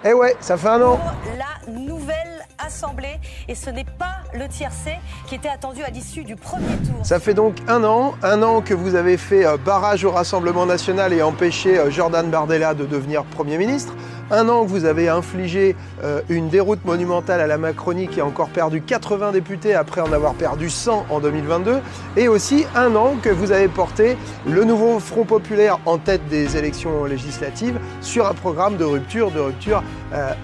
Eh ouais, ça fait un an. Pour la nouvelle Assemblée, et ce n'est pas le tiercé qui était attendu à l'issue du premier tour. Ça fait donc un an que vous avez fait barrage au Rassemblement national et empêché Jordan Bardella de devenir Premier ministre. Un an que vous avez infligé une déroute monumentale à la Macronie qui a encore perdu 80 députés après en avoir perdu 100 en 2022. Et aussi un an que vous avez porté le nouveau Front populaire en tête des élections législatives sur un programme de rupture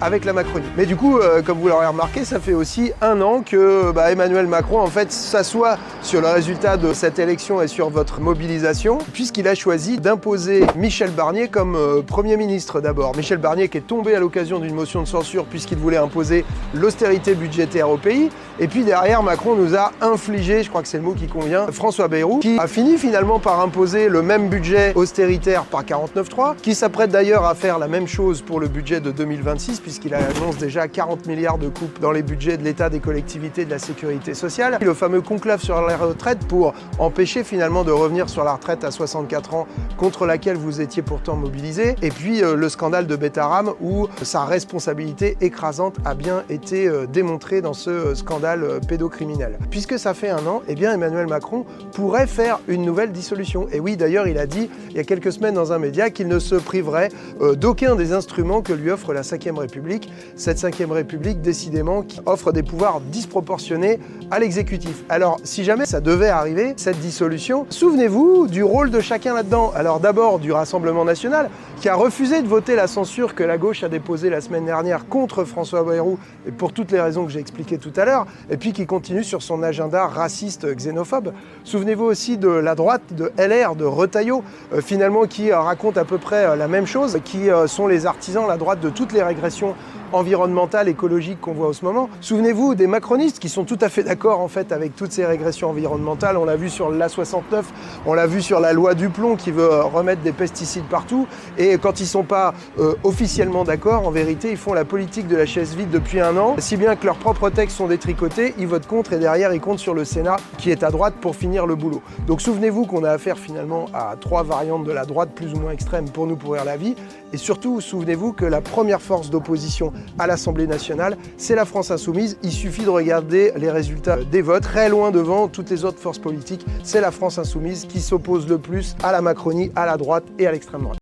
avec la Macronie. Mais du coup, comme vous l'aurez remarqué, ça fait aussi un an que Emmanuel Macron en fait s'assoit sur le résultat de cette élection et sur votre mobilisation, puisqu'il a choisi d'imposer Michel Barnier comme Premier ministre d'abord. Michel Barnier qui est tombé à l'occasion d'une motion de censure puisqu'il voulait imposer l'austérité budgétaire au pays. Et puis derrière, Macron nous a infligé, je crois que c'est le mot qui convient, François Bayrou, qui a fini finalement par imposer le même budget austéritaire par 49.3, qui s'apprête d'ailleurs à faire la même chose pour le budget de 2026, puisqu'il annonce déjà 40 milliards de coupes dans les budgets de l'État, des collectivités, de la sécurité sociale. Le fameux conclave sur la retraite pour empêcher finalement de revenir sur la retraite à 64 ans, contre laquelle vous étiez pourtant mobilisé. Et puis le scandale de Betterham, où sa responsabilité écrasante a bien été démontrée dans ce scandale pédocriminel. Puisque ça fait un an, eh bien Emmanuel Macron pourrait faire une nouvelle dissolution. Et oui, d'ailleurs, il a dit il y a quelques semaines dans un média qu'il ne se priverait d'aucun des instruments que lui offre la Ve République. Cette Ve République, décidément, qui offre des pouvoirs disproportionnés à l'exécutif. Alors, si jamais ça devait arriver, cette dissolution, souvenez-vous du rôle de chacun là-dedans. Alors d'abord du Rassemblement national, qui a refusé de voter la censure que la gauche a déposée la semaine dernière contre François Bayrou, et pour toutes les raisons que j'ai expliquées tout à l'heure, et puis qui continue sur son agenda raciste xénophobe. Souvenez-vous aussi de la droite, de LR, de Retailleau, finalement qui raconte à peu près la même chose, qui sont les artisans, la droite, de toutes les régressions environnementales, écologiques qu'on voit en ce moment. Souvenez-vous des macronistes qui sont tout à fait d'accord en fait avec toutes ces régressions environnementales. On l'a vu sur l'A69, on l'a vu sur la loi Duplon qui veut remettre des pesticides partout. Et quand ils sont pas officiellement d'accord, en vérité, ils font la politique de la chaise vide depuis un an, si bien que leurs propres textes sont détricotés, ils votent contre et derrière ils comptent sur le Sénat qui est à droite pour finir le boulot. Donc souvenez-vous qu'on a affaire finalement à trois variantes de la droite plus ou moins extrêmes pour nous pourrir la vie. Et surtout, souvenez-vous que la première force d'opposition à l'Assemblée nationale, c'est la France insoumise. Il suffit de regarder les résultats des votes. Très loin devant toutes les autres forces politiques, c'est la France insoumise qui s'oppose le plus à la Macronie, à la droite et à l'extrême droite.